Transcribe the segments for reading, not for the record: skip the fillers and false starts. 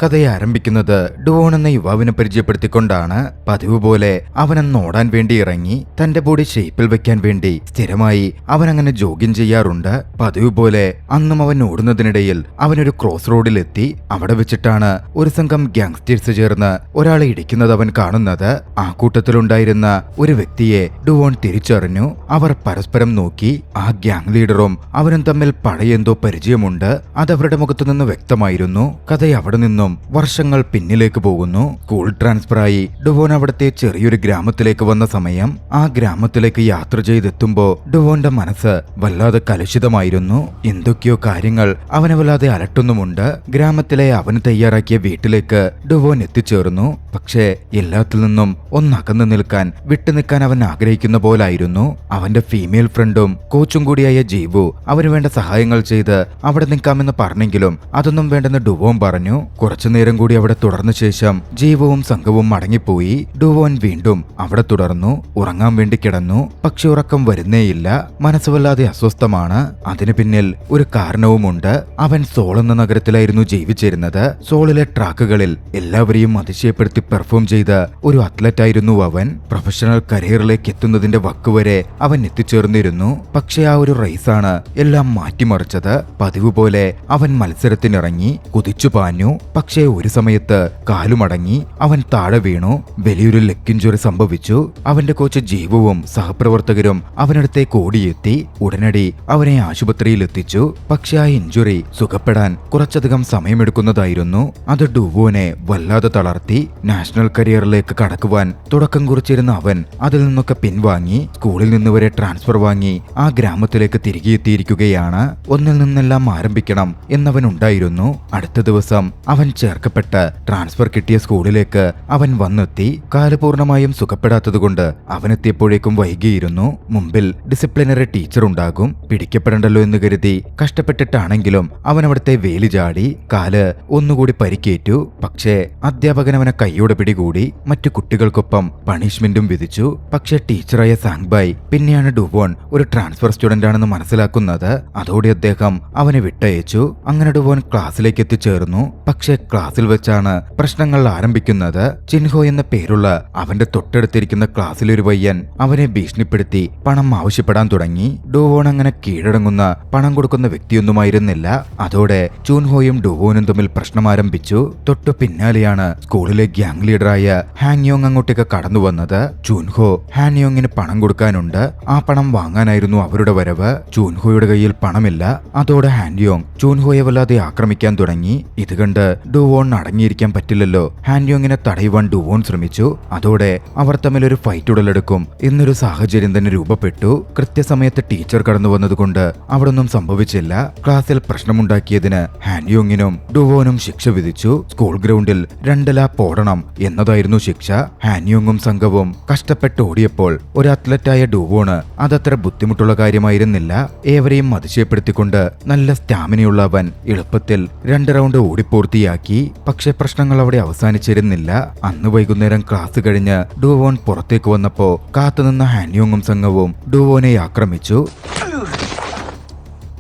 കഥയെ ആരംഭിക്കുന്നത് ഡുവോൺ എന്ന യുവാവിനെ പരിചയപ്പെടുത്തിക്കൊണ്ടാണ്. പതിവ് പോലെ അവനന്ന് ഓടാൻ വേണ്ടി ഇറങ്ങി. തന്റെ ബോഡി ഷേപ്പിൽ വെക്കാൻ വേണ്ടി സ്ഥിരമായി അവൻ അങ്ങനെ ജോഗിങ് ചെയ്യാറുണ്ട്. പതിവ് പോലെ അന്നും അവൻ ഓടുന്നതിനിടയിൽ അവനൊരു ക്രോസ് റോഡിലെത്തി. അവിടെ വെച്ചിട്ടാണ് ഒരു സംഘം ഗ്യാങ്സ്റ്റേഴ്സ് ചേർന്ന് ഒരാളെ ഇടിക്കുന്നത് അവൻ കാണുന്നത്. ആ കൂട്ടത്തിലുണ്ടായിരുന്ന ഒരു വ്യക്തിയെ ഡുവോൺ തിരിച്ചറിഞ്ഞു. അവർ പരസ്പരം നോക്കി. ആ ഗ്യാങ് ലീഡറും അവനും തമ്മിൽ പഴയെന്തോ പരിചയമുണ്ട്. അതവരുടെ മുഖത്തുനിന്ന് വ്യക്തമായിരുന്നു. കഥ അവിടെ നിന്നും വർഷങ്ങൾ പിന്നിലേക്ക് പോകുന്നു. സ്കൂൾ ട്രാൻസ്ഫറായി ഡുവോൺ അവിടുത്തെ ചെറിയൊരു ഗ്രാമത്തിലേക്ക് വന്ന സമയം. ആ ഗ്രാമത്തിലേക്ക് യാത്ര ചെയ്തെത്തുമ്പോ ഡുവോന്റെ മനസ്സ് വല്ലാതെ കലുഷിതമായിരുന്നു. എന്തൊക്കെയോ കാര്യങ്ങൾ അവനെ വല്ലാതെ അലട്ടുന്നുമുണ്ട്. ഗ്രാമത്തിലെ അവന് തയ്യാറാക്കിയ വീട്ടിലേക്ക് ഡുവോൻ എത്തിച്ചേർന്നു. പക്ഷേ എല്ലാത്തിൽ നിന്നും ഒന്നകന്നു നിൽക്കാൻ, വിട്ടുനിൽക്കാൻ അവൻ ആഗ്രഹിക്കുന്ന പോലായിരുന്നു. അവന്റെ ഫീമെയിൽ ഫ്രണ്ടും കോച്ചും കൂടിയായ ജീവു അവന് വേണ്ട സഹായങ്ങൾ ചെയ്ത് അവിടെ നിൽക്കാമെന്ന് പറഞ്ഞെങ്കിലും അതൊന്നും വേണ്ടെന്ന് ഡുവോൻ പറഞ്ഞു. കുറച്ചുനേരം കൂടി അവിടെ തുടർന്ന ശേഷം ജീവുവും സംഘവും മടങ്ങിപ്പോയി. ഡുവോൻ വീണ്ടും അവിടെ തുടർന്നു. ഉറങ്ങാൻ വേണ്ടി കിടന്നു. പക്ഷെ ഉറക്കം വരുന്നേയില്ല. മനസ്സ് വല്ലാതെ അസ്വസ്ഥമാണ്. അതിനു പിന്നിൽ ഒരു കാരണവുമുണ്ട്. അവൻ സോൾ എന്ന നഗരത്തിലായിരുന്നു ജീവിച്ചിരുന്നത്. സോളിലെ ട്രാക്കുകളിൽ എല്ലാവരെയും അതിശയപ്പെടുത്തി പെർഫോം ചെയ്ത ഒരു അത്ലറ്റായിരുന്നു അവൻ. പ്രൊഫഷണൽ കരിയറിലേക്ക് എത്തുന്നതിന്റെ വക്കുവരെ അവൻ എത്തിച്ചേർന്നിരുന്നു. പക്ഷെ ആ ഒരു റേസാണ് എല്ലാം മാറ്റിമറിച്ചത്. പതിവ് പോലെ അവൻ മത്സരത്തിനിറങ്ങി. കുതിച്ചു പാഞ്ഞു. പക്ഷേ ഒരു സമയത്ത് കാലുമടങ്ങി. അവൻ താഴെ വീണു. വലിയൊരു ലെഗ് ഇഞ്ചുറി സംഭവിച്ചു. അവന്റെ കോച്ച് ജീവുവും സഹപ്രവർത്തകരും അവനടുത്തേക്ക് ഓടിയെത്തി. ഉടനടി അവനെ ആശുപത്രിയിൽ എത്തിച്ചു. പക്ഷെ ആ ഇഞ്ചുറി സുഖപ്പെടാൻ കുറച്ചധികം സമയമെടുക്കുന്നതായിരുന്നു. അത് ഡുവോനെ വല്ലാതെ തളർത്തി. നാഷണൽ കരിയറിലേക്ക് കടക്കുവാൻ തുടക്കം കുറിച്ചിരുന്ന അവൻ അതിൽ നിന്നൊക്കെ പിൻവാങ്ങി. സ്കൂളിൽ നിന്ന് വരെ ട്രാൻസ്ഫർ വാങ്ങി ആ ഗ്രാമത്തിലേക്ക് തിരികെ എത്തിയിരിക്കുകയാണ്. ഒന്നിൽ നിന്നെല്ലാം ആരംഭിക്കണം എന്നവനുണ്ടായിരുന്നു. അടുത്ത ദിവസം അവൻ ചേർക്കപ്പെട്ട് ട്രാൻസ്ഫർ കിട്ടിയ സ്കൂളിലേക്ക് അവൻ വന്നെത്തി. കാല് പൂർണ്ണമായും സുഖപ്പെടാത്തതുകൊണ്ട് അവനെത്തിയപ്പോഴേക്കും വൈകിയിരുന്നു. മുമ്പിൽ ഡിസിപ്ലിനറി ടീച്ചർ ഉണ്ടാകും. പിടിക്കപ്പെടണ്ടല്ലോ എന്ന് കരുതി കഷ്ടപ്പെട്ടിട്ടാണെങ്കിലും അവൻ അവിടുത്തെ വേലി ചാടി. കാല് ഒന്നുകൂടി പരിക്കേറ്റു. പക്ഷേ അധ്യാപകൻ അവനെ കൈയോടെ പിടികൂടി. മറ്റു കുട്ടികൾക്കൊപ്പം പണിഷ്മെന്റും വിധിച്ചു. പക്ഷേ ടീച്ചറായ സാങ്ബായ് പിന്നെയാണ് ഡുവോൺ ഒരു ട്രാൻസ്ഫർ സ്റ്റുഡന്റ് ആണെന്ന് മനസ്സിലാക്കുന്നത്. അതോടെ അദ്ദേഹം അവനെ വിട്ടയച്ചു. അങ്ങനെ ഡുവോൺ ക്ലാസ്സിലേക്ക് എത്തിച്ചേർന്നു. പക്ഷേ ക്ലാസ്സിൽ വെച്ചാണ് പ്രശ്നങ്ങൾ ആരംഭിക്കുന്നത്. ചിൻഹോ എന്ന പേരുള്ള അവന്റെ തൊട്ടടുത്തിരിക്കുന്ന ക്ലാസ്സിലൊരു പയ്യൻ അവനെ ഭീഷണിപ്പെടുത്തി പണം ആവശ്യപ്പെടാൻ തുടങ്ങി. ഡുവോൺ അങ്ങനെ കീഴടങ്ങുന്ന, പണം കൊടുക്കുന്ന വ്യക്തിയൊന്നുമായിരുന്നില്ല. അതോടെ ചൂൻഹോയും ഡുവോനും തമ്മിൽ പ്രശ്നം ആരംഭിച്ചു. തൊട്ടു പിന്നാലെയാണ് സ്കൂളിലെ ഗ്യാങ് ലീഡറായ ഹാൻയോങ് അങ്ങോട്ടേക്ക് കടന്നു വന്നത്. ചൂൻഹോ ഹാൻയോങ്ങിന് പണം കൊടുക്കാനുണ്ട്. ആ പണം വാങ്ങാനായിരുന്നു അവരുടെ വരവ്. ചൂൻഹോയുടെ കയ്യിൽ പണമില്ല. അതോടെ ഹാൻയോങ് ചൂൻഹോയെ വല്ലാതെ ആക്രമിക്കാൻ തുടങ്ങി. ഇത് കണ്ട് ഡുവോൺ അടങ്ങിയിരിക്കാൻ പറ്റില്ലല്ലോ. ഹാൻയോങ്ങിനെ തടയുവാൻ ഡുവോൺ ശ്രമിച്ചു. അതോടെ അവർ തമ്മിൽ ഒരു ഫൈറ്റ് ഉടലെടുക്കും എന്നൊരു സാഹചര്യം തന്നെ രൂപപ്പെട്ടു. കൃത്യസമയത്ത് ടീച്ചർ കടന്നു വന്നതുകൊണ്ട് അവിടൊന്നും സംഭവിച്ചില്ല. ക്ലാസ്സിൽ പ്രശ്നമുണ്ടാക്കിയതിന് ഹാൻയോങ്ങിനും ഡുവോനും ശിക്ഷ വിധിച്ചു. സ്കൂൾ ഗ്രൗണ്ടിൽ 2 ലാപ്പ് ഓടണം എന്നതായിരുന്നു ശിക്ഷ. ഹാൻയോങ്ങും സംഘവും കഷ്ടപ്പെട്ട് ഓടിയപ്പോൾ ഒരു അത്ലറ്റായ ഡുവോണ് അതത്ര ബുദ്ധിമുട്ടുള്ള കാര്യമായിരുന്നില്ല. ഏവരെയും അതിശയപ്പെടുത്തിക്കൊണ്ട് നല്ല സ്റ്റാമിനയുള്ള അവൻ എളുപ്പത്തിൽ 2 റൗണ്ട് ഓടിപ്പൂർത്തിയാക്കി. പക്ഷെ പ്രശ്നങ്ങൾ അവിടെ അവസാനിച്ചിരുന്നില്ല. അന്ന് വൈകുന്നേരം ക്ലാസ് കഴിഞ്ഞ് ഡുവോൺ പുറത്തേക്ക് വന്നപ്പോ കാത്തുനിന്ന ഹാൻയോങ്ങും സംഘവും ഡുവോനെ ആക്രമിച്ചു.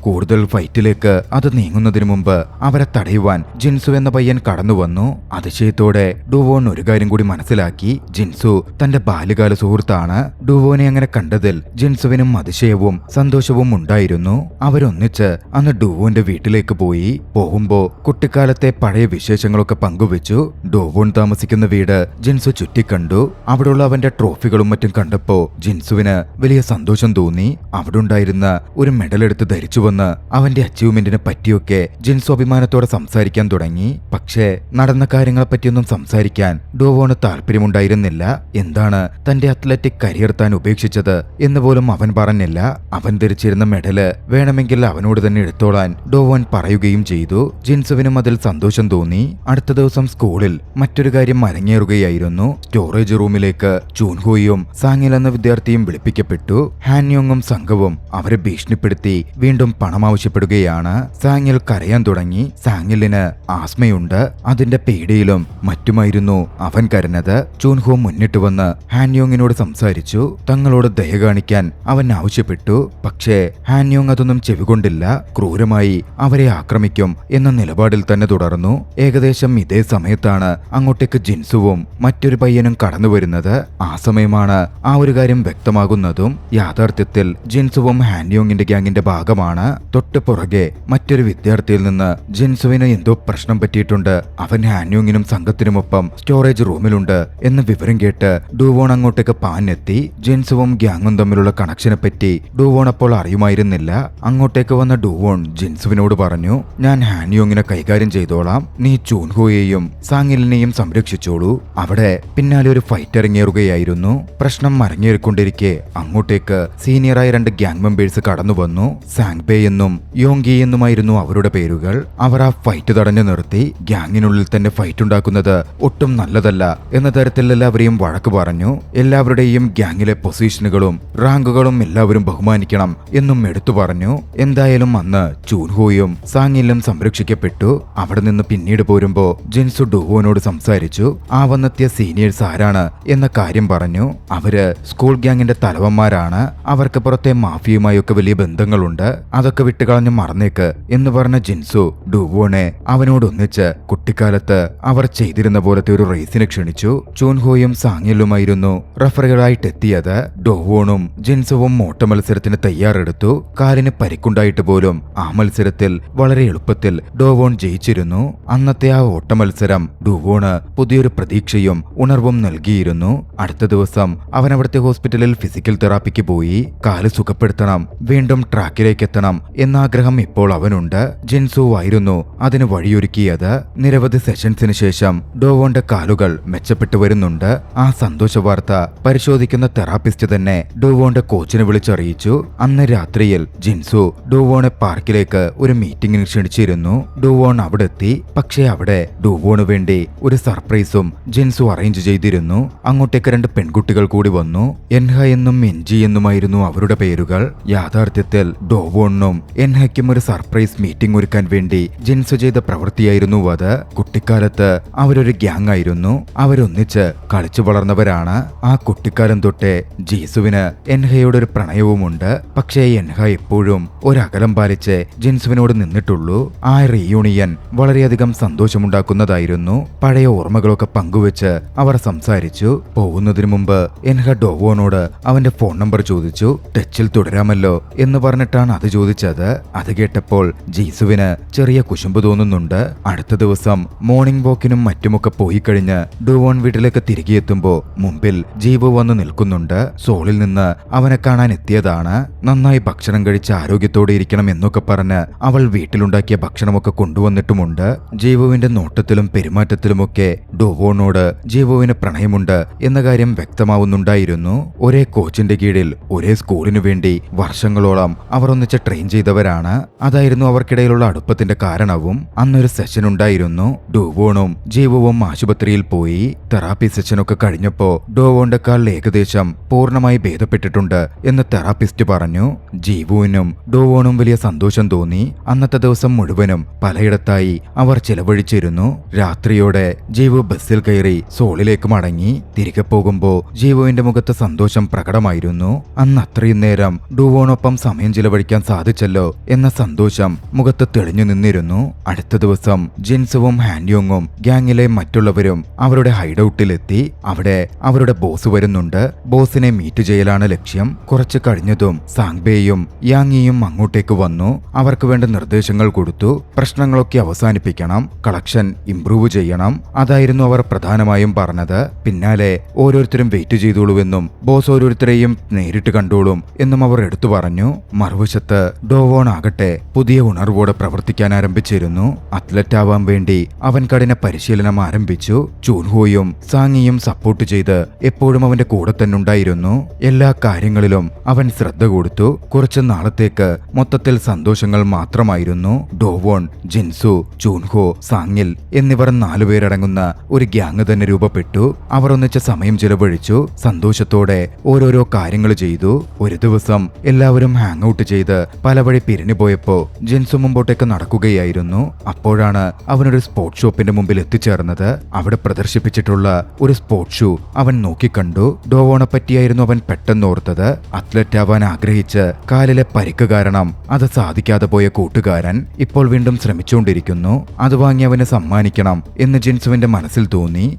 കൂടുതൽ ഫൈറ്റിലേക്ക് അത് നീങ്ങുന്നതിനു മുമ്പ് അവരെ തടയുവാൻ ജിൻസു എന്ന പയ്യൻ കടന്നു വന്നു. അതിശയത്തോടെ ഡുവോൺ ഒരു കാര്യം കൂടി മനസ്സിലാക്കി. ജിൻസു തന്റെ ബാല്യകാല സുഹൃത്താണ്. ഡുവോനെ അങ്ങനെ കണ്ടതിൽ ജിൻസുവിനും അതിശയവും സന്തോഷവും ഉണ്ടായിരുന്നു. അവരൊന്നിച്ച് അന്ന് ഡുവോന്റെ വീട്ടിലേക്ക് പോയി. പോകുമ്പോ കുട്ടിക്കാലത്തെ പഴയ വിശേഷങ്ങളൊക്കെ പങ്കുവെച്ചു. ഡുവോൺ താമസിക്കുന്ന വീട് ജിൻസു ചുറ്റിക്കണ്ടു. അവിടെയുള്ള അവന്റെ ട്രോഫികളും മറ്റും കണ്ടപ്പോ ജിൻസുവിന് വലിയ സന്തോഷം തോന്നി. അവിടെ ഉണ്ടായിരുന്ന ഒരു മെഡൽ എടുത്ത് ധരിച്ചു അവന്റെ അച്ചീവ്മെന്റിനെ പറ്റിയൊക്കെ ജിൻസു അഭിമാനത്തോടെ സംസാരിക്കാൻ തുടങ്ങി. പക്ഷേ നടന്ന കാര്യങ്ങളെ പറ്റിയൊന്നും സംസാരിക്കാൻ ഡുവോന് താല്പര്യമുണ്ടായിരുന്നില്ല. എന്താണ് തന്റെ അത്ലറ്റിക് കരിയർ താൻ ഉപേക്ഷിച്ചത് എന്ന് പോലും അവൻ പറഞ്ഞില്ല. അവൻ ധരിച്ചിരുന്ന മെഡല് വേണമെങ്കിൽ അവനോട് തന്നെ എടുത്തോളാൻ ഡുവോൻ പറയുകയും ചെയ്തു. ജിൻസുവിനും അതിൽ സന്തോഷം തോന്നി. അടുത്ത ദിവസം സ്കൂളിൽ മറ്റൊരു കാര്യം അരങ്ങേറുകയായിരുന്നു. സ്റ്റോറേജ് റൂമിലേക്ക് ചൂൻഹോയും സാങ്ങിൽ എന്ന വിദ്യാർത്ഥിയും വിളിപ്പിക്കപ്പെട്ടു. ഹാൻയോങ്ങും സംഘവും അവരെ ഭീഷണിപ്പെടുത്തി വീണ്ടും പണം ആവശ്യപ്പെടുകയാണ്. സാങ്ങിൽ കരയാൻ തുടങ്ങി. സാങ്ങിലിന് ആസ്മയുണ്ട്. അതിന്റെ പേടിയിലും മറ്റുമായിരുന്നു അവൻ കരഞ്ഞത്. ചൂൻഹോ മുന്നിട്ട് വന്ന് ഹാൻയോങ്ങിനോട് സംസാരിച്ചു. തങ്ങളോട് ദയ കാണിക്കാൻ അവൻ ആവശ്യപ്പെട്ടു. പക്ഷേ ഹാൻയോങ് അതൊന്നും ചെവികൊണ്ടില്ല. ക്രൂരമായി അവരെ ആക്രമിക്കും എന്ന നിലപാടിൽ തന്നെ തുടർന്നു. ഏകദേശം ഇതേ സമയത്താണ് അങ്ങോട്ടേക്ക് ജിൻസുവും മറ്റൊരു പയ്യനും കടന്നു വരുന്നത്. ആ സമയമാണ് ആ ഒരു കാര്യം വ്യക്തമാകുന്നതും. യാഥാർത്ഥ്യത്തിൽ ജിൻസുവും ഹാൻയോങ്ങിന്റെ ഗ്യാങ്ങിന്റെ ഭാഗമാണ്. തൊട്ട് പുറകെ മറ്റൊരു വിദ്യാർത്ഥിയിൽ നിന്ന് ജിൻസുവിന് എന്തോ പ്രശ്നം പറ്റിയിട്ടുണ്ട്, അവൻ ഹാൻയോങ്ങിനും സംഘത്തിനുമൊപ്പം സ്റ്റോറേജ് റൂമിലുണ്ട് എന്ന വിവരം കേട്ട് ഡുവോൺ അങ്ങോട്ടേക്ക് പാഞ്ഞെത്തി. ജിൻസുവും ഗ്യാങ്ങും തമ്മിലുള്ള കണക്ഷനെ പറ്റി ഡുവോൺ അപ്പോൾ അറിയുമായിരുന്നില്ല. അങ്ങോട്ടേക്ക് വന്ന ഡുവോൺ ജിൻസുവിനോട് പറഞ്ഞു, ഞാൻ ഹാൻയോങ്ങിനെ കൈകാര്യം ചെയ്തോളാം, നീ ചൂൻഹോയെയും സാങ്ങിലിനെയും സംരക്ഷിച്ചോളൂ. അവിടെ പിന്നാലെ ഒരു ഫൈറ്റ് ഇറങ്ങിയേറുകയായിരുന്നു. പ്രശ്നം മരങ്ങേറിക്കൊണ്ടിരിക്കെ അങ്ങോട്ടേക്ക് സീനിയറായ 2 ഗ്യാങ് മെമ്പേഴ്സ് കടന്നു വന്നു. സാങ്ബേ എന്നും യോങ്കി എന്നുമായിരുന്നു അവരുടെ പേരുകൾ. അവർ ആ ഫൈറ്റ് തടഞ്ഞു നിർത്തി. ഗ്യാങ്ങിനുള്ളിൽ തന്നെ ഫൈറ്റ് ഉണ്ടാക്കുന്നത് ഒട്ടും നല്ലതല്ല എന്ന തരത്തിൽ എല്ലാവരെയും വഴക്ക് പറഞ്ഞു. എല്ലാവരുടെയും ഗ്യാങ്ങിലെ പൊസിഷനുകളും റാങ്കുകളും എല്ലാവരും ബഹുമാനിക്കണം എന്നും എടുത്തു പറഞ്ഞു. എന്തായാലും അന്ന് ചൂൻഹോയും സാങ്ങിലും സംരക്ഷിക്കപ്പെട്ടു. അവിടെ നിന്ന് പിന്നീട് പോരുമ്പോ ജിൻസു ഡുവോനോട് സംസാരിച്ചു. ആ വന്നെത്തിയ സീനിയേഴ്സ് ആരാണ് എന്ന കാര്യം പറഞ്ഞു. അവര് സ്കൂൾ ഗ്യാങ്ങിന്റെ തലവന്മാരാണ്. അവർക്ക് പുറത്തെ മാഫിയുമായൊക്കെ വലിയ ബന്ധങ്ങളുണ്ട്. അതൊക്കെ വിട്ടുകളഞ്ഞ് മറന്നേക്ക് എന്ന് പറഞ്ഞ ജിൻസു ഡുവോനെ അവനോടൊന്നിച്ച് കുട്ടിക്കാലത്ത് അവർ ചെയ്തിരുന്ന പോലത്തെ ഒരു റേസിന് ക്ഷണിച്ചു. ചൂൻഹോയും സാങ്ങിലുമായിരുന്നു റഫറികളായിട്ട് എത്തിയത്. ഡുവോണും ജിൻസുവും ഓട്ട മത്സരത്തിന് തയ്യാറെടുത്തു. കാലിന് പരിക്കുണ്ടായിട്ട് പോലും ആ മത്സരത്തിൽ വളരെ എളുപ്പത്തിൽ ഡുവോൺ ജയിച്ചിരുന്നു. അന്നത്തെ ആ ഓട്ട മത്സരം ഡുവോണ് പുതിയൊരു പ്രതീക്ഷയും ഉണർവും നൽകിയിരുന്നു. അടുത്ത ദിവസം അവൻ അവിടുത്തെ ഹോസ്പിറ്റലിൽ ഫിസിക്കൽ തെറാപ്പിക്ക് പോയി. കാല് സുഖപ്പെടുത്തണം, വീണ്ടും ട്രാക്കിലേക്ക് എത്തണം എന്ന ആഗ്രഹം ഇപ്പോൾ അവനുണ്ട്. ജിൻസു ആയിരുന്നു അതിന് വഴിയൊരുക്കിയത്. നിരവധി സെഷൻസിന് ശേഷം ഡുവോന്റെ കാലുകൾ മെച്ചപ്പെട്ടു വരുന്നുണ്ട്. ആ സന്തോഷ വാർത്ത പരിശോധിക്കുന്ന തെറാപ്പിസ്റ്റ് തന്നെ ഡുവോന്റെ കോച്ചിനെ വിളിച്ചറിയിച്ചു. അന്ന് രാത്രിയിൽ ജിൻസു ഡുവോനെ പാർക്കിലേക്ക് ഒരു മീറ്റിംഗിന് ക്ഷണിച്ചിരുന്നു. ഡുവോൺ അവിടെ എത്തി. പക്ഷേ അവിടെ ഡുവോന് വേണ്ടി ഒരു സർപ്രൈസും ജിൻസു അറേഞ്ച് ചെയ്തിരുന്നു. അങ്ങോട്ടേക്ക് 2 പെൺകുട്ടികൾ കൂടി വന്നു. എൻഹ എന്നും എൻജി എന്നുമായിരുന്നു അവരുടെ പേരുകൾ. യാഥാർത്ഥ്യത്തിൽ ഡുവോണിനും എൻഹയ്ക്കും ഒരു സർപ്രൈസ് മീറ്റിംഗ് ഒരുക്കാൻ വേണ്ടി ജിൻസു ചെയ്ത പ്രവൃത്തിയായിരുന്നു അത്. കുട്ടിക്കാലത്ത് അവരൊരു ഗ്യാങ് ആയിരുന്നു. അവരൊന്നിച്ച് കളിച്ചു വളർന്നവരാണ്. ആ കുട്ടിക്കാലം തൊട്ടേ ജീസുവിന് എൻഹയോടൊരു പ്രണയവുമുണ്ട്. പക്ഷേ എൻഹ എപ്പോഴും ഒരകലം പാലിച്ച് ജിൻസുവിനോട് നിന്നിട്ടുള്ളൂ. ആ റീയൂണിയൻ വളരെയധികം സന്തോഷമുണ്ടാക്കുന്നതായിരുന്നു. പഴയ ഓർമ്മകളൊക്കെ പങ്കുവെച്ച് അവർ സംസാരിച്ചു. പോകുന്നതിനു മുമ്പ് എൻഹ ഡുവോനോട് അവന്റെ ഫോൺ നമ്പർ ചോദിച്ചു. ടച്ചിൽ തുടരാമല്ലോ എന്ന് പറഞ്ഞിട്ടാണ് അത് ചോദിച്ചത്. അത് കേട്ടപ്പോൾ ജീസുവിന് ചെറിയ കുശുമ്പ് തോന്നുന്നുണ്ട്. അടുത്ത ദിവസം മോർണിംഗ് വാക്കിനും മറ്റുമൊക്കെ പോയി കഴിഞ്ഞ് ഡുവോൺ വീട്ടിലേക്ക് തിരികെ എത്തുമ്പോ മുമ്പിൽ ജീവു വന്ന് നിൽക്കുന്നുണ്ട്. സോളിൽ നിന്ന് അവനെ കാണാൻ എത്തിയതാണ്. നന്നായി ഭക്ഷണം കഴിച്ച് ആരോഗ്യത്തോടെ ഇരിക്കണം എന്നൊക്കെ പറഞ്ഞ് അവൾ വീട്ടിലുണ്ടാക്കിയ ഭക്ഷണമൊക്കെ കൊണ്ടുവന്നിട്ടുമുണ്ട്. ജീവുവിന്റെ നോട്ടത്തിലും പെരുമാറ്റത്തിലുമൊക്കെ ഡുവോനോട് ജീവുവിന് പ്രണയമുണ്ട് എന്ന കാര്യം വ്യക്തമാവുന്നുണ്ടായിരുന്നു. ഒരേ കോച്ചിന്റെ കീഴിൽ ഒരേ സ്കൂളിനു വേണ്ടി വർഷങ്ങളോളം അവർ ഒന്നിച്ച് ട്രെയിൻ ചെയ്തവരാണ്. അതായിരുന്നു അവർക്കിടയിലുള്ള അടുപ്പത്തിന്റെ കാരണവും. അന്നൊരു സെഷൻ ഉണ്ടായിരുന്നു. ഡുവോണും ജീവുവും ആശുപത്രിയിൽ പോയി. തെറാപ്പി സെഷനൊക്കെ കഴിഞ്ഞപ്പോ ഡുവോന്റെ കാൽ ഏകദേശം പൂർണ്ണമായി ഭേദപ്പെട്ടിട്ടുണ്ട് എന്ന് തെറാപ്പിസ്റ്റ് പറഞ്ഞു. ജീവുവിനും ഡുവോണും വലിയ സന്തോഷം തോന്നി. അന്നത്തെ ദിവസം മുഴുവനും പലയിടത്തായി അവർ ചിലവഴിച്ചിരുന്നു. രാത്രിയോടെ ജീവു ബസ്സിൽ കയറി സോളിലേക്ക് മടങ്ങി. തിരികെ പോകുമ്പോ ജീവുവിന്റെ മുഖത്ത് സന്തോഷം പ്രകടമായിരുന്നു. അന്ന് അത്രയും നേരം ഡുവോണൊപ്പം സമയം ചിലവഴിക്കാൻ സാധിച്ചല്ലോ എന്ന സന്തോഷം മുഖത്ത് തെളിഞ്ഞു നിന്നിരുന്നു. അടുത്ത ദിവസം ജിൻസുവും ഹാൻയോങ്ങും ഗ്യാങ്ങിലെ മറ്റുള്ളവരും അവരുടെ ഹൈഡൌട്ടിലെത്തി. അവിടെ അവരുടെ ബോസ് വരുന്നുണ്ട്. ബോസിനെ മീറ്റ് ചെയ്യലാണ് ലക്ഷ്യം. കുറച്ചു കഴിഞ്ഞതും സാങ്ബേയും യാങ്ങിയും അങ്ങോട്ടേക്ക് വന്നു. അവർക്ക് വേണ്ട നിർദ്ദേശങ്ങൾ കൊടുത്തു. പ്രശ്നങ്ങളൊക്കെ അവസാനിപ്പിക്കണം, കളക്ഷൻ ഇംപ്രൂവ് ചെയ്യണം, അതായിരുന്നു അവർ പ്രധാനമായും പറഞ്ഞത്. പിന്നാലെ ഓരോരുത്തരും വെയിറ്റ് ചെയ്തോളൂവെന്നും ബോസ് ഓരോരുത്തരെയും നേരിട്ട് കണ്ടോളും എന്നും അവർ എടുത്തു പറഞ്ഞു. മറുവശത്ത് ഡുവോൺ ആകട്ടെ പുതിയ ഉണർവോടെ പ്രവർത്തിക്കാൻ ആരംഭിച്ചിരുന്നു. അത്ലറ്റ് ആവാൻ വേണ്ടി അവൻ കഠിന പരിശീലനം ആരംഭിച്ചു. ചൂൻഹോയും സാങ്ങിയും സപ്പോർട്ട് ചെയ്ത് എപ്പോഴും അവന്റെ കൂടെ തന്നെ ഉണ്ടായിരുന്നു. എല്ലാ കാര്യങ്ങളിലും അവൻ ശ്രദ്ധ കൊടുത്തു. കുറച്ചു നാളത്തേക്ക് മൊത്തത്തിൽ സന്തോഷങ്ങൾ മാത്രമായിരുന്നു. ഡുവോൺ, ജിൻസു, ചൂൻഹോ, സാങ്ങിൽ എന്നിവർ 4 പേരടങ്ങുന്ന ഒരു ഗ്യാങ് തന്നെ രൂപപ്പെട്ടു. അവർ ഒന്നിച്ച് സമയം ചിലവഴിച്ചു. സന്തോഷത്തോടെ ഓരോരോ കാര്യങ്ങൾ ചെയ്തു. ഒരു ദിവസം എല്ലാവരും ഹാങ് ഔട്ട് ചെയ്ത് പല പല വഴി പിരിഞ്ഞു പോയപ്പോ ജിൻസു മുമ്പോട്ടേക്ക് നടക്കുകയായിരുന്നു. അപ്പോഴാണ് അവനൊരു സ്പോർട്സ് ഷോപ്പിന്റെ മുമ്പിൽ എത്തിച്ചേർന്നത്. അവിടെ പ്രദർശിപ്പിച്ചിട്ടുള്ള ഒരു സ്പോർട്സ് ഷൂ അവൻ നോക്കിക്കണ്ടു. ഡോവോണെ പറ്റിയായിരുന്നു അവൻ പെട്ടെന്ന് ഓർത്തത്. അത്ലറ്റ് ആവാൻ ആഗ്രഹിച്ച് കാലിലെ പരിക്ക് കാരണം അത് സാധിക്കാതെ പോയ കൂട്ടുകാരൻ ഇപ്പോൾ വീണ്ടും ശ്രമിച്ചുകൊണ്ടിരിക്കുന്നു. അത് വാങ്ങി അവന് സമ്മാനിക്കണം എന്ന് ജിൻസുവിന്റെ മനസ്സിൽ തോന്നി.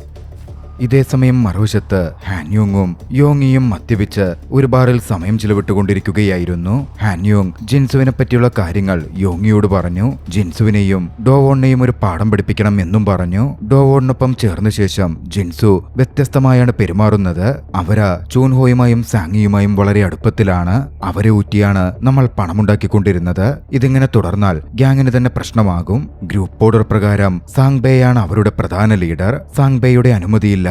ഇതേസമയം മറുവശത്ത് ഹാൻയോങ്ങും യോങ്ങിയും മദ്യപിച്ച് ഒരു ബാറിൽ സമയം ചിലവിട്ടുകൊണ്ടിരിക്കുകയായിരുന്നു. ഹാൻയോങ് ജിൻസുവിനെ പറ്റിയുള്ള കാര്യങ്ങൾ യോങ്ങിയോട് പറഞ്ഞു. ജിൻസുവിനെയും ഡോവോണിനെയും ഒരു പാഠം പഠിപ്പിക്കണം എന്നും പറഞ്ഞു. ഡോവോണിനൊപ്പം ചേർന്ന ശേഷം ജിൻസു വ്യത്യസ്തമായാണ് പെരുമാറുന്നത്. അവര് ചൂൻഹോയുമായും സാങ്ങിയുമായും വളരെ അടുപ്പത്തിലാണ്. അവരെ ഊറ്റിയാണ് നമ്മൾ പണമുണ്ടാക്കിക്കൊണ്ടിരുന്നത്. ഇതിങ്ങനെ തുടർന്നാൽ ഗ്യാങ്ങിന് തന്നെ പ്രശ്നമാകും. ഗ്രൂപ്പ് ഓർഡർ പ്രകാരം സാങ്ബേയാണ് അവരുടെ പ്രധാന ലീഡർ. സാങ്ബേയുടെ അനുമതിയില്ല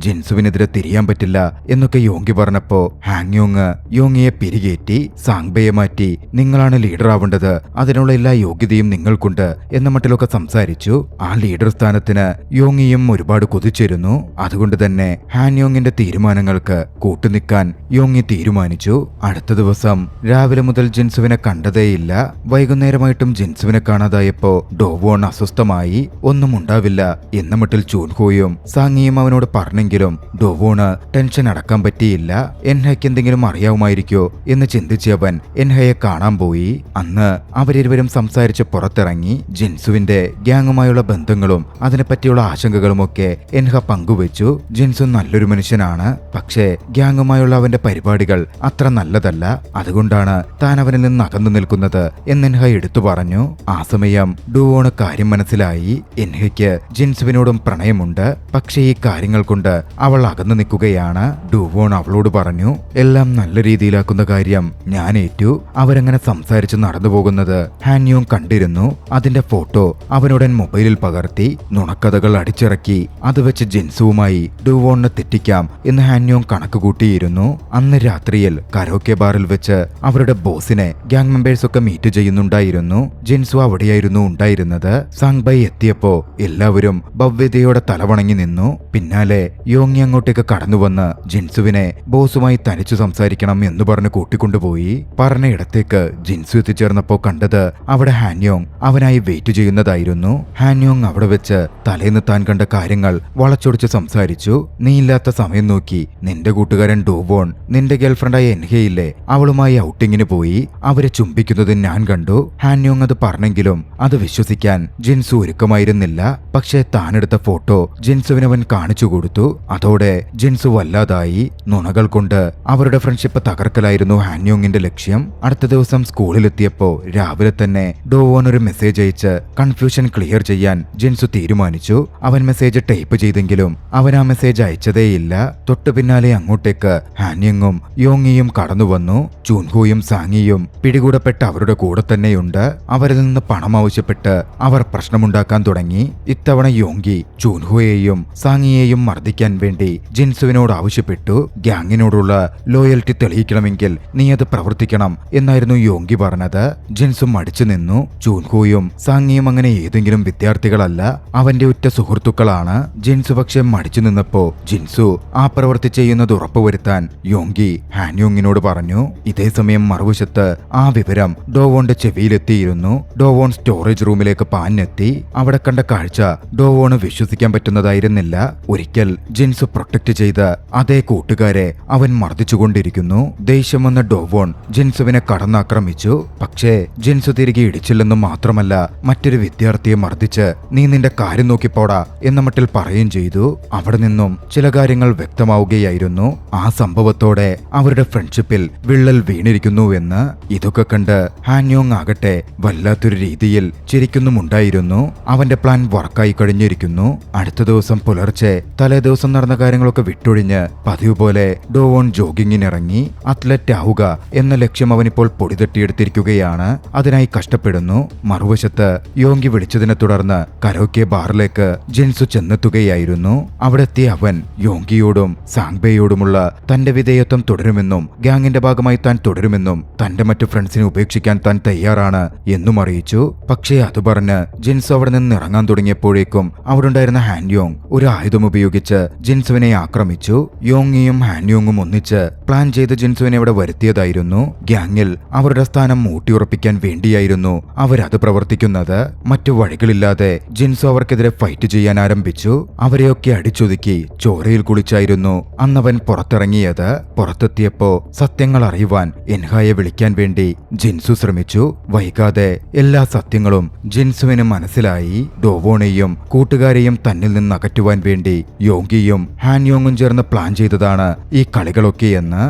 ജിൻസുവിനെതിരെ തിരിയാൻ പറ്റില്ല എന്നൊക്കെ യോങ്കി പറഞ്ഞപ്പോ ഹാങ്യോങ് യോങ്ങിയെ പിരികേറ്റി സാങ്ബയെ മാറ്റി നിങ്ങളാണ് ലീഡർ ആവേണ്ടത്, അതിനുള്ള എല്ലാ യോഗ്യതയും നിങ്ങൾക്കുണ്ട് എന്ന മട്ടിലൊക്കെ സംസാരിച്ചു. ആ ലീഡർ സ്ഥാനത്തിന് യോങ്ങിയും ഒരുപാട് കൊതിച്ചിരുന്നു. അതുകൊണ്ട് തന്നെ ഹാൻയോങ്ങിന്റെ തീരുമാനങ്ങൾക്ക് കൂട്ടുനിൽക്കാൻ യോങ്ങി തീരുമാനിച്ചു. അടുത്ത ദിവസം രാവിലെ മുതൽ ജിൻസുവിനെ കണ്ടതേയില്ല. വൈകുന്നേരമായിട്ടും ജിൻസുവിനെ കാണാതായപ്പോ ഡോവോൺ അസ്വസ്ഥമായി. ഒന്നും ഉണ്ടാവില്ല എന്ന മട്ടിൽ ചൂൻഹോയും സാങ്ങിയും അവനോട് പറഞ്ഞെങ്കിലും ഡോവോണ് ടെൻഷൻ അടക്കാൻ പറ്റിയില്ല. എൻഹയ്ക്ക് എന്തെങ്കിലും അറിയാവുമായിരിക്കോ എന്ന് ചിന്തിച്ച് അവൻ എൻഹയെ കാണാൻ പോയി. അന്ന് അവരിരുവരും സംസാരിച്ച് പുറത്തിറങ്ങി. ജിൻസുവിന്റെ ഗ്യാങ്ങുമായുള്ള ബന്ധങ്ങളും അതിനെപ്പറ്റിയുള്ള ആശങ്കകളുമൊക്കെ എൻഹ പങ്കുവച്ചു. ജിൻസു നല്ലൊരു മനുഷ്യനാണ്, പക്ഷേ ഗ്യാങ്ങുമായുള്ള അവന്റെ പരിപാടികൾ അത്ര നല്ലതല്ല. അതുകൊണ്ടാണ് താൻ അവനിൽ നിന്ന് അകന്നു നിൽക്കുന്നത് എന്ന് എൻഹ എടുത്തു പറഞ്ഞു. ആ സമയം ഡുവോണ് കാര്യം മനസ്സിലായി. എൻഹയ്ക്ക് ജിൻസുവിനോടും പ്രണയമുണ്ട്, പക്ഷേ ഈ കാര്യങ്ങൾ കൊണ്ട് അവൾ അകന്നു നിൽക്കുകയാണ്. ഡുവോൺ അവളോട് പറഞ്ഞു, എല്ലാം നല്ല രീതിയിലാക്കുന്ന കാര്യം ഞാൻ ഏറ്റു. അവരങ്ങനെ സംസാരിച്ച് നടന്നു പോകുന്നത് ഹാൻയോങ് കണ്ടിരുന്നു. അതിന്റെ ഫോട്ടോ അവനുടൻ മൊബൈലിൽ പകർത്തി നുണക്കഥകൾ അടിച്ചിറക്കി അത് വെച്ച് ജിൻസുവുമായി ഡുവോണിനെ തെറ്റിക്കാം എന്ന് ഹാൻയോങ് കണക്ക് കൂട്ടിയിരുന്നു. അന്ന് രാത്രിയിൽ കരോക്കെ ബാറിൽ വെച്ച് അവരുടെ ബോസിനെ ഗ്യാങ് മെമ്പേഴ്സ് ഒക്കെ മീറ്റ് ചെയ്യുന്നുണ്ടായിരുന്നു. ജിൻസു അവിടെയായിരുന്നു ഉണ്ടായിരുന്നത്. സാങ്ബൈ എത്തിയപ്പോ എല്ലാവരും ഭവ്യതയോടെ തലവണങ്ങി നിന്നു. പിന്നാലെ യോങ്ങി അങ്ങോട്ടേക്ക് കടന്നുവന്ന് ജിൻസുവിനെ ബോസുമായി തനിച്ചു സംസാരിക്കണം എന്ന് പറഞ്ഞ് കൂട്ടിക്കൊണ്ടുപോയി. പറഞ്ഞ ഇടത്തേക്ക് ജിൻസു എത്തിച്ചേർന്നപ്പോ കണ്ടത് അവിടെ ഹാൻയോങ് അവനായി വെയിറ്റ് ചെയ്യുന്നതായിരുന്നു. ഹാൻയോങ് അവിടെ വെച്ച് തലേന്ന് താൻ കണ്ട കാര്യങ്ങൾ വളച്ചൊടിച്ച് സംസാരിച്ചു. നീയില്ലാത്ത സമയം നോക്കി നിന്റെ കൂട്ടുകാരൻ ഡോവോൺ നിന്റെ ഗേൾഫ്രണ്ടായ എൻഹയില്ലേ അവളുമായി ഔട്ടിങ്ങിന് പോയി. അവരെ ചുംബിക്കുന്നത് ഞാൻ കണ്ടു. ഹാൻയോങ് അത് പറഞ്ഞെങ്കിലും അത് വിശ്വസിക്കാൻ ജിൻസു ഒരുക്കമായിരുന്നില്ല. പക്ഷേ താനെടുത്ത ഫോട്ടോ ജിൻസുവിനവൻ കാണിച്ചു കൊടുത്തു. അതോടെ ജിൻസു വല്ലാതായി. നുണകൾ കൊണ്ട് അവരുടെ ഫ്രണ്ട്ഷിപ്പ് തകർക്കലായിരുന്നു ഹാൻയോങ്ങിന്റെ ലക്ഷ്യം. അടുത്ത ദിവസം സ്കൂളിലെത്തിയപ്പോ രാവിലെ തന്നെ ഡോവോൺ ഒരു മെസ്സേജ് അയച്ച് കൺഫ്യൂഷൻ ക്ലിയർ ചെയ്യാൻ ജിൻസു തീരുമാനിച്ചു. അവൻ മെസ്സേജ് ടൈപ്പ് ചെയ്തെങ്കിലും അവൻ ആ മെസ്സേജ് അയച്ചതേയില്ല. തൊട്ടു പിന്നാലെ അങ്ങോട്ടേക്ക് ഹാൻയോങ്ങും യോങ്ങിയും കടന്നു വന്നു. ചൂൻഹോയും സാങ്ങിയും പിടികൂടപ്പെട്ട് അവരുടെ കൂടെ തന്നെയുണ്ട്. അവരിൽ നിന്ന് പണം ആവശ്യപ്പെട്ട് അവർ പ്രശ്നമുണ്ടാക്കാൻ തുടങ്ങി. ഇത്തവണ യോങ്കി ചൂൻഹോയെയും സാങ്ങിയെയും മർദ്ദിക്കാൻ വേണ്ടി ജിൻസുവിനോട് ആവശ്യപ്പെട്ടു. ഗ്യാങ്ങിനോടുള്ള ലോയൽറ്റി തെളിയിക്കണമെങ്കിൽ നീ അത് പ്രവർത്തിക്കണം എന്നായിരുന്നു യോങ്കി പറഞ്ഞത്. ജിൻസു മടിച്ചു നിന്നു. ചൂൻഹോയും സാങ്ങിയും അങ്ങനെ ഏതെങ്കിലും വിദ്യാർത്ഥികളല്ല, അവന്റെ ഉറ്റ സുഹൃത്തുക്കളാണ്. ജിൻസു പക്ഷെ മടിച്ചു നിന്നപ്പോ ജിൻസു ആ പ്രവൃത്തി ചെയ്യുന്നത് ഉറപ്പുവരുത്താൻ യോങ്കി ഹാൻയോങ്ങിനോട് പറഞ്ഞു. ഇതേസമയം മറുവശത്ത് ആ വിവരം ഡോവോന്റെ ചെവിയിലെത്തിയിരുന്നു. ഡോവോൺ സ്റ്റോറേജ് റൂമിലേക്ക് പാഞ്ഞെത്തി. അവിടെ കണ്ട കാഴ്ച ഡോവോണ് വിശ്വസിക്കാൻ പറ്റുന്നതായിരുന്നില്ല. ഒരിക്കൽ ജിൻസു പ്രൊട്ടക്ട് ചെയ്ത് അതേ കൂട്ടുകാരെ അവൻ മർദ്ദിച്ചുകൊണ്ടിരിക്കുന്നു. ദേഷ്യം വന്ന ഡോവോൺ ജിൻസുവിനെ കടന്നാക്രമിച്ചു. പക്ഷേ ജിൻസു തിരികെ ഇടിച്ചില്ലെന്നും മാത്രമല്ല മറ്റൊരു വിദ്യാർത്ഥിയെ മർദ്ദിച്ച് നീ നിന്റെ കാര്യം നോക്കിപ്പോടാ എന്ന മട്ടിൽ പറയുകയും ചെയ്തു. അവിടെ നിന്നും ചില കാര്യങ്ങൾ വ്യക്തമാവുകയായിരുന്നു. ആ സംഭവത്തോടെ അവരുടെ ഫ്രണ്ട്ഷിപ്പിൽ വിള്ളൽ വീണിരിക്കുന്നുവെന്ന്. ഇതൊക്കെ കണ്ട് ഹാൻയോങ് ആകട്ടെ വല്ലാത്തൊരു രീതിയിൽ ചിരിക്കുന്നുമുണ്ടായിരുന്നു. അവന്റെ പ്ലാൻ വർക്കായി കഴിഞ്ഞിരിക്കുന്നു. അടുത്ത ദിവസം പുലർച്ചെ തലേ ദിവസം നടന്ന കാര്യങ്ങളൊക്കെ വിട്ടൊഴിഞ്ഞ് പതിവ് പോലെ ഡോവോൺ ജോഗിങ്ങിനിറങ്ങി. അത്ലറ്റ് ആവുക എന്ന ലക്ഷ്യം അവനിപ്പോൾ പൊടിതട്ടിയെടുത്തിരിക്കുകയാണ്. അതിനായി കഷ്ടപ്പെടുന്നു. മറുവശത്ത് യോങ്കി വിളിച്ചതിനെ തുടർന്ന് കരോക്കെ ബാറിലേക്ക് ജിൻസു ചെന്നെത്തുകയായിരുന്നു. അവിടെ എത്തിയ അവൻ യോങ്കിയോടും സാങ്ബേയോടുമുള്ള തന്റെ വിധേയത്വം തുടരുമെന്നും ഗ്യാങ്ങിന്റെ ഭാഗമായി താൻ തുടരുമെന്നും തന്റെ മറ്റു ഫ്രണ്ട്സിനെ ഉപേക്ഷിക്കാൻ താൻ തയ്യാറാണ് എന്നും അറിയിച്ചു. പക്ഷേ അത് പറഞ്ഞ് ജിൻസു അവിടെ നിന്ന് ഇറങ്ങാൻ തുടങ്ങിയപ്പോഴേക്കും അവിടെ ഉണ്ടായിരുന്ന ഹാൻയോങ് ഒരു ആയുധം ഉപയോഗിച്ച് ജിൻസുവിനെ ആക്രമിച്ചു. യോങ്ങിയും ഹാൻയോങ്ങും ഒന്നിച്ച് പ്ലാൻ ചെയ്ത് ജിൻസുവിനെ ഇവിടെ വരുത്തിയതായിരുന്നു. ഗ്യാങ്ങിൽ അവരുടെ സ്ഥാനം ഊട്ടിയുറപ്പിക്കാൻ വേണ്ടിയായിരുന്നു അവരത് പ്രവർത്തിക്കുന്നത്. മറ്റു വഴികളില്ലാതെ ജിൻസു അവർക്കെതിരെ ഫൈറ്റ് ചെയ്യാൻ ആരംഭിച്ചു. അവരെയൊക്കെ അടിച്ചൊതുക്കി ചോരയിൽ കുളിച്ചായിരുന്നു അന്നവൻ പുറത്തിറങ്ങിയത്. പുറത്തെത്തിയപ്പോ സത്യങ്ങൾ അറിയുവാൻ എൻഹായെ വിളിക്കാൻ വേണ്ടി ജിൻസു ശ്രമിച്ചു. വൈകാതെ എല്ലാ സത്യങ്ങളും ജിൻസുവിന് മനസ്സിലായി. ഡോവോണെയും കൂട്ടുകാരെയും തന്നിൽ നിന്ന് അകറ്റുവാൻ വേണ്ടി യോങ്കിയും ഹാൻയോങ്ങും ചേർന്ന് പ്ലാൻ ചെയ്തതാണ് ഈ കളികളൊക്കെയെന്ന്.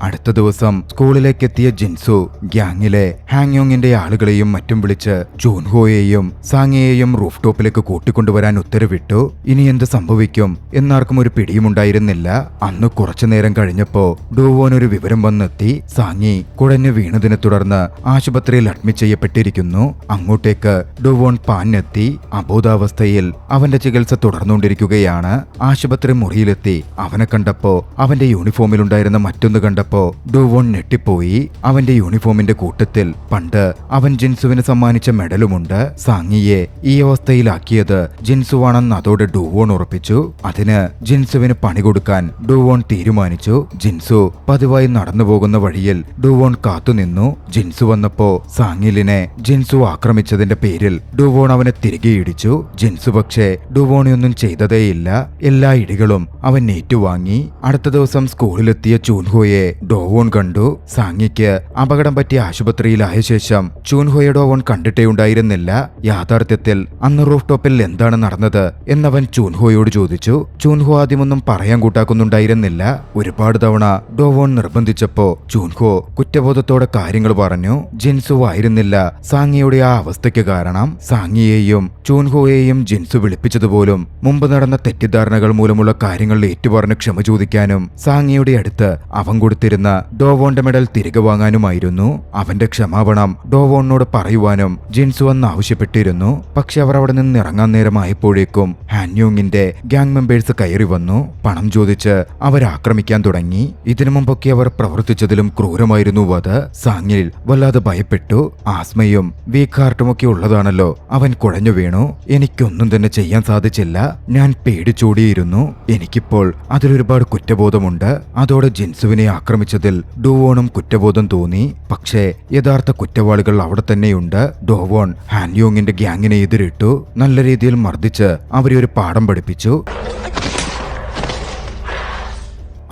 അടുത്ത ദിവസം സ്കൂളിലേക്കെത്തിയ ജിൻസു ഗ്യാങ്ങിലെ ഹാങ്യോങ്ങിന്റെ ആളുകളെയും മറ്റും വിളിച്ച് ചൂൻഹോയെയും സാങ്ങിയെയും റൂഫ് ടോപ്പിലേക്ക് കൂട്ടിക്കൊണ്ടുവരാൻ ഉത്തരവിട്ടു. ഇനി എന്ത് സംഭവിക്കും എന്നാർക്കും ഒരു പിടിയുമുണ്ടായിരുന്നില്ല. അന്ന് കുറച്ചുനേരം കഴിഞ്ഞപ്പോ ഡുവോൻ ഒരു വിവരം വന്നെത്തി. സാങ്ങി കുഴഞ്ഞു വീണതിനെ തുടർന്ന് ആശുപത്രിയിൽ അഡ്മിറ്റ് ചെയ്യപ്പെട്ടിരിക്കുന്നു. അങ്ങോട്ടേക്ക് ഡുവോൻ പാഞ്ഞെത്തി. അബോധാവസ്ഥയിൽ അവന്റെ ചികിത്സ തുടർന്നുകൊണ്ടിരിക്കുകയാണ്. ആശുപത്രി മുറിയിലെത്തി അവനെ കണ്ടപ്പോ അവന്റെ യൂണിഫോമിലുണ്ടായിരുന്ന മറ്റൊന്ന് കണ്ടപ്പോ ഡുവോൺ ഞെട്ടിപ്പോയി. അവന്റെ യൂണിഫോമിന്റെ കൂട്ടത്തിൽ പണ്ട് അവൻ ജിൻസുവിന് സമ്മാനിച്ച മെഡലുമുണ്ട്. സാങ്ങിയെ ഈ അവസ്ഥയിലാക്കിയത് ജിൻസുവാണെന്ന് അതോടെ ഡുവോൺ ഉറപ്പിച്ചു. അതിന് ജിൻസുവിന് പണി കൊടുക്കാൻ ഡുവോൺ തീരുമാനിച്ചു. ജിൻസു പതിവായി നടന്നു പോകുന്ന വഴിയിൽ ഡുവോൺ കാത്തുനിന്നു. ജിൻസു വന്നപ്പോ സാങ്ങിലിനെ ജിൻസു ആക്രമിച്ചതിന്റെ പേരിൽ ഡുവോൺ അവനെ തിരികെ ഇടിച്ചു. ജിൻസു പക്ഷേ ഡുവോണിയൊന്നും ചെയ്തതേയില്ല. എല്ലാ ഇടികളും അവൻ ഏറ്റുവാങ്ങി. അടുത്ത ദിവസം സ്കൂളിലെത്തിയ ചൂൻഹോയെ ഡോവോൺ കണ്ടു. സാങ്ങിക്ക് അപകടം പറ്റിയ ആശുപത്രിയിലായ ശേഷം ചൂൻഹോയെ ഡോവോൺ കണ്ടിട്ടേ ഉണ്ടായിരുന്നില്ല. യാഥാർത്ഥ്യത്തിൽ അന്ന് റൂഫ് ടോപ്പിൽ എന്താണ് നടന്നത് എന്നവൻ ചൂൻഹോയോട് ചോദിച്ചു. ചൂൻഹോ ആദ്യമൊന്നും പറയാൻ കൂട്ടാക്കുന്നുണ്ടായിരുന്നില്ല. ഒരുപാട് തവണ ഡോവോൺ നിർബന്ധിച്ചപ്പോ ചൂൻഹോ കുറ്റബോധത്തോടെ കാര്യങ്ങൾ പറഞ്ഞു. ജിൻസു ആയിരുന്നില്ല സാങ്ങിയുടെ ആ അവസ്ഥയ്ക്ക് കാരണം. സാങ്ങിയെയും ചൂൻഹോയെയും ജിൻസു വിളിപ്പിച്ചതുപോലും മുമ്പ് നടന്ന തെറ്റിദ്ധാരണകൾ മൂലമുള്ള കാര്യങ്ങൾ ഏറ്റുപറഞ്ഞ് ക്ഷമ ചോദിക്കാനും സാങ്ങിയുടെ അടുത്ത് അവൻ കൊടുത്തിരുന്ന ഡോവോന്റെ മെഡൽ തിരികെ വാങ്ങാനുമായിരുന്നു. അവന്റെ ക്ഷമാപണം ഡോവോണിനോട് പറയുവാനും ജിൻസു അന്ന് ആവശ്യപ്പെട്ടിരുന്നു. പക്ഷെ അവർ അവിടെ നിന്ന് ഇറങ്ങാൻ നേരമായപ്പോഴേക്കും ഹാൻയോങ്ങിന്റെ ഗ്യാങ് മെമ്പേഴ്സ് കയറി വന്നു. പണം ചോദിച്ച് അവരാക്രമിക്കാൻ തുടങ്ങി. ഇതിനു മുമ്പൊക്കെ അവർ പ്രവർത്തിച്ചതിലും ക്രൂരമായിരുന്നു അത്. സാങ്ങിൽ വല്ലാതെ ഭയപ്പെട്ടു. ആസ്മയും വീക്ക് ഹാർട്ടുമൊക്കെ ഉള്ളതാണല്ലോ. അവൻ കുഴഞ്ഞു വീണു. എനിക്കൊന്നും തന്നെ ചെയ്യാൻ സാധിച്ചില്ല. ഞാൻ പേടിച്ചോടിയിരുന്നു. എനിക്കിപ്പോൾ അതിലൊരുപാട് കുറ്റബോധമുണ്ട്. അതോടെ ജിൻസുവിനെ ആക്രമിച്ചതിൽ ഡുവോണും കുറ്റബോധം തോന്നി. പക്ഷേ യഥാർത്ഥ കുറ്റവാളികൾ അവിടെ തന്നെയുണ്ട്. ഡോവോൺ ഹാൻയോങ്ങിന്റെ ഗ്യാങ്ങിനെ എതിരിട്ടു. നല്ല രീതിയിൽ മർദ്ദിച്ച് അവരെ ഒരു പാഠം പഠിപ്പിച്ചു.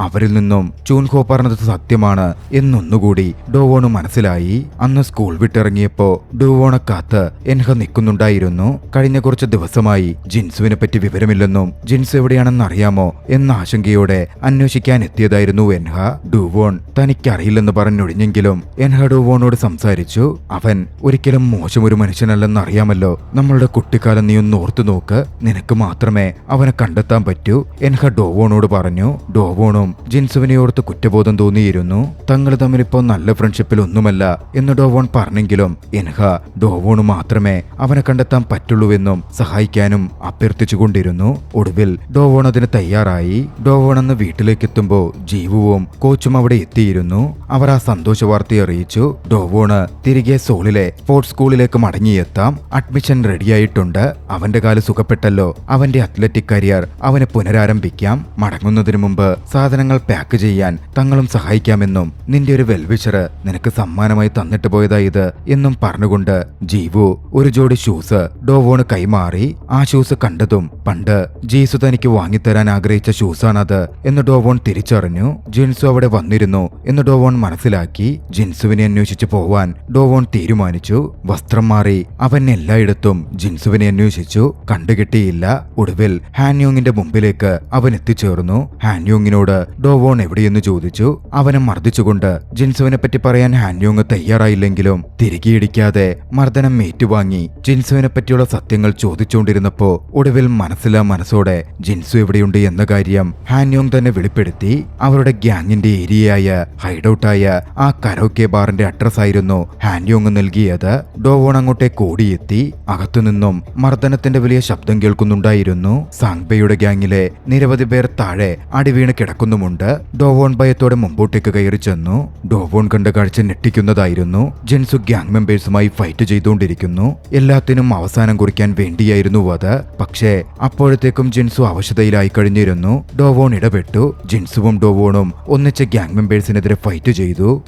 അവരിൽ നിന്നും ചൂൻഹോ പറഞ്ഞത് സത്യമാണ് എന്നൊന്നുകൂടി ഡോവോണ് മനസ്സിലായി. അന്ന് സ്കൂൾ വിട്ടിറങ്ങിയപ്പോ ഡുവോണെ കാത്ത് എൻഹ നിൽക്കുന്നുണ്ടായിരുന്നു. കഴിഞ്ഞ കുറച്ച് ദിവസമായി ജിൻസുവിനെ പറ്റി വിവരമില്ലെന്നും ജിൻസു എവിടെയാണെന്ന് അറിയാമോ എന്ന ആശങ്കയോടെ അന്വേഷിക്കാൻ എത്തിയതായിരുന്നു എൻഹ. ഡുവോൺ തനിക്കറിയില്ലെന്ന് പറഞ്ഞൊഴിഞ്ഞെങ്കിലും എൻഹ ഡുവോണോട് സംസാരിച്ചു. അവൻ ഒരിക്കലും മോശമൊരു മനുഷ്യനല്ലെന്ന് അറിയാമല്ലോ. നമ്മളുടെ കുട്ടിക്കാലം നീ ഒന്ന് ഓർത്തു നോക്ക്. നിനക്ക് മാത്രമേ അവനെ കണ്ടെത്താൻ പറ്റൂ. എൻഹ ഡോവോണോട് പറഞ്ഞു. ഡോവോണും ജിൻസുവിനെ ഓർത്ത് കുറ്റബോധം തോന്നിയിരുന്നു. തങ്ങൾ തമ്മിലിപ്പോ നല്ല ഫ്രണ്ട്ഷിപ്പിൽ ഒന്നുമല്ല എന്ന് ഡോവോൺ പറഞ്ഞെങ്കിലും എൻഹ ഡോവോണ് മാത്രമേ അവനെ കണ്ടെത്താൻ പറ്റുള്ളൂവെന്നും സഹായിക്കാനും അഭ്യർത്ഥിച്ചുകൊണ്ടിരുന്നു. ഒടുവിൽ ഡോവോൺ അതിന് തയ്യാറായി. ഡോവോൺ അന്ന് വീട്ടിലേക്കെത്തുമ്പോ ജീവുവും കോച്ചും അവിടെ എത്തിയിരുന്നു. അവർ ആ സന്തോഷ വാർത്തയെ അറിയിച്ചു. ഡോവോണ് തിരികെ സോളിലെ സ്പോർട്സ് സ്കൂളിലേക്ക് മടങ്ങിയെത്താം. അഡ്മിഷൻ റെഡിയായിട്ടുണ്ട്. അവന്റെ കാല് സുഖപ്പെട്ടല്ലോ. അവന്റെ അത്ലറ്റിക് കരിയർ അവനെ പുനരാരംഭിക്കാം. മടങ്ങുന്നതിന് മുമ്പ് സാധനങ്ങൾ പാക്ക് ചെയ്യാൻ തങ്ങളും സഹായിക്കാമെന്നും നിന്റെ ഒരു വെൽവിഷർ നിനക്ക് സമ്മാനമായി തന്നിട്ട് പോയതാ ഇത് എന്നും പറഞ്ഞുകൊണ്ട് ജീവു ഒരു ജോഡി ഷൂസ് ഡോവോണ് കൈമാറി. ആ ഷൂസ് കണ്ടതും പണ്ട് ജീസു തനിക്ക് വാങ്ങിത്തരാൻ ആഗ്രഹിച്ച ഷൂസാണത് എന്ന് ഡോവോൺ തിരിച്ചറിഞ്ഞു. ജിൻസു അവിടെ വന്നിരുന്നു എന്ന് ഡോവോൺ മനസ്സിലാക്കി. ജിൻസുവിനെ അന്വേഷിച്ചു പോവാൻ ഡോവോൺ തീരുമാനിച്ചു. വസ്ത്രം മാറി അവൻ എല്ലായിടത്തും ജിൻസുവിനെ അന്വേഷിച്ചു. കണ്ടുകിട്ടിയില്ല. ഒടുവിൽ ഹാൻയോങ്ങിന്റെ മുമ്പിലേക്ക് അവൻ എത്തിച്ചേർന്നു. ഹാൻയോങ്ങിനോട് ഡോവോൺ എവിടെയെന്ന് ചോദിച്ചു. അവനെ മർദ്ദിച്ചുകൊണ്ട് ജിൻസുവിനെ പറ്റി പറയാൻ ഹാൻയോങ് തയ്യാറായില്ലെങ്കിലും തിരികെ ഇടിക്കാതെ മർദ്ദനം ഏറ്റുവാങ്ങി ജിൻസുവിനെ പറ്റിയുള്ള സത്യങ്ങൾ ചോദിച്ചുകൊണ്ടിരുന്നപ്പോ ഒടുവിൽ മനസ്സോടെ ജിൻസു എവിടെയുണ്ട് എന്ന കാര്യം ഹാൻയോങ് തന്നെ വെളിപ്പെടുത്തി. അവരുടെ ഗ്യാങ്ങിന്റെ ഏരിയയായ ഹൈഡൌട്ടായ ആ കരോക്കെ ബാറിന്റെ അഡ്രസ് ആയിരുന്നു ഹാൻയോങ് നൽകിയത്. ഡോവോൺ അങ്ങോട്ടേക്ക് ഓടിയെത്തി. അകത്തുനിന്നും മർദ്ദനത്തിന്റെ വലിയ ശബ്ദം കേൾക്കുന്നുണ്ടായിരുന്നു. സാങ്ബയുടെ ഗ്യാങ്ങിലെ നിരവധി പേർ താഴെ അടിവീണ് കിടക്കുന്നു കേൾക്കുന്നുമുണ്ട്. ഡോവോൺ ഭയത്തോടെ മുമ്പോട്ടേക്ക് കയറി ചെന്നു. ഡോവോൺ കണ്ട കാഴ്ച ഞെട്ടിക്കുന്നതായിരുന്നു. ജിൻസു ഗ്യാങ് മെമ്പേഴ്സുമായി ഫൈറ്റ് ചെയ്തുകൊണ്ടിരിക്കുന്നു. എല്ലാത്തിനും അവസാനം കുറിക്കാൻ വേണ്ടിയായിരുന്നു അത്. പക്ഷേ അപ്പോഴത്തേക്കും ജിൻസു അവശതയിലായി കഴിഞ്ഞിരുന്നു. ഡോവോൺ ഇടപെട്ടു. ജിൻസുവും ഡോവോണും ഒന്നിച്ച് ഗ്യാങ് മെമ്പേഴ്സിനെതിരെ ഫൈറ്റ് ചെയ്തു.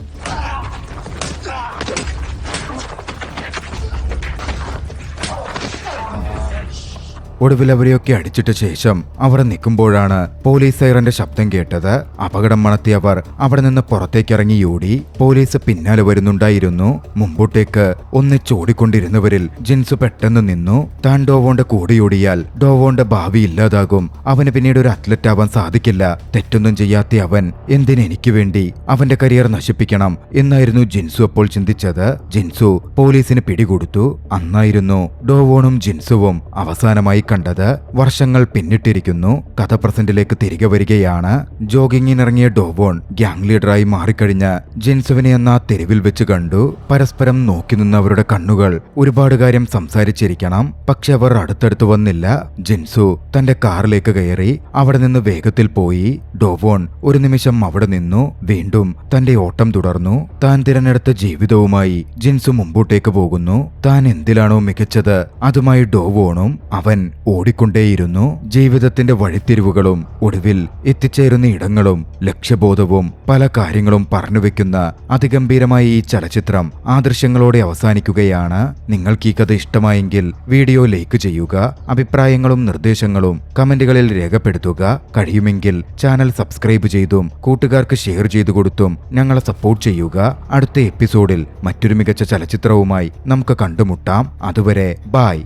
ഒടുവിൽ അവരെയൊക്കെ അടിച്ചിട്ട ശേഷം അവിടെ നിൽക്കുമ്പോഴാണ് പോലീസ് സൈറന്റെ ശബ്ദം കേട്ടത്. അപകടം മണത്തി അവർ അവിടെ നിന്ന് പുറത്തേക്കിറങ്ങി ഓടി. പോലീസ് പിന്നാലെ വരുന്നുണ്ടായിരുന്നു. മുമ്പോട്ടേക്ക് ഒന്നിച്ചോടിക്കൊണ്ടിരുന്നവരിൽ ജിൻസു പെട്ടെന്ന് നിന്നു. താൻ ഡോവോന്റെ കൂടെയോടിയാൽ ഡോവോന്റെ ഭാവി ഇല്ലാതാകും. അവന് പിന്നീട് ഒരു അത്ലറ്റ് ആവാൻ സാധിക്കില്ല. തെറ്റൊന്നും ചെയ്യാത്ത അവൻ എന്തിനെനിക്ക് വേണ്ടി അവന്റെ കരിയർ നശിപ്പിക്കണം എന്നായിരുന്നു ജിൻസു അപ്പോൾ ചിന്തിച്ചത്. ജിൻസു പോലീസിന് പിടികൊടുത്തു. അന്നായിരുന്നു ഡോവോണും ജിൻസുവും അവസാനമായി കണ്ടത്. വർഷങ്ങൾ പിന്നിട്ടിരിക്കുന്നു. കഥ പ്രസന്റിലേക്ക് തിരികെ വരികയാണ്. ജോഗിങ്ങിനിറങ്ങിയ ഡോവോൺ ഗ്യാങ് ലീഡറായി മാറിക്കഴിഞ്ഞ ജിൻസുവിനെ എന്ന തെരുവിൽ വെച്ച് കണ്ടു. പരസ്പരം നോക്കി നിന്നവരുടെ കണ്ണുകൾ ഒരുപാട് കാര്യം സംസാരിച്ചിരിക്കണം. പക്ഷെ അവർ അടുത്തടുത്ത് വന്നില്ല. ജിൻസു തന്റെ കാറിലേക്ക് കയറി അവിടെ നിന്ന് വേഗത്തിൽ പോയി. ഡോവോൺ ഒരു നിമിഷം അവിടെ നിന്നു. വീണ്ടും തന്റെ ഓട്ടം തുടർന്നു. താൻ തിരഞ്ഞെടുത്ത ജീവിതവുമായി ജിൻസു മുമ്പോട്ടേക്ക് പോകുന്നു. താൻ എന്തിലാണോ മികച്ചത് അതുമായി ഡോവോണും അവൻ ഓടിക്കൊണ്ടേയിരുന്നു. ജീവിതത്തിന്റെ വഴിത്തിരിവുകളും ഒടുവിൽ എത്തിച്ചേരുന്ന ഇടങ്ങളും ലക്ഷ്യബോധവും പല കാര്യങ്ങളും പറഞ്ഞുവെക്കുന്ന അതിഗംഭീരമായ ഈ ചലച്ചിത്രം ആ ദൃശ്യങ്ങളോടെ അവസാനിക്കുകയാണ്. നിങ്ങൾക്ക് ഈ കഥ ഇഷ്ടമായെങ്കിൽ വീഡിയോ ലൈക്ക് ചെയ്യുക. അഭിപ്രായങ്ങളും നിർദ്ദേശങ്ങളും കമന്റുകളിൽ രേഖപ്പെടുത്തുക. കഴിയുമെങ്കിൽ ചാനൽ സബ്സ്ക്രൈബ് ചെയ്തും കൂട്ടുകാർക്ക് ഷെയർ ചെയ്തു കൊടുത്തും ഞങ്ങളെ സപ്പോർട്ട് ചെയ്യുക. അടുത്ത എപ്പിസോഡിൽ മറ്റൊരു മികച്ച ചലച്ചിത്രവുമായി നമുക്ക് കണ്ടുമുട്ടാം. അതുവരെ ബൈ.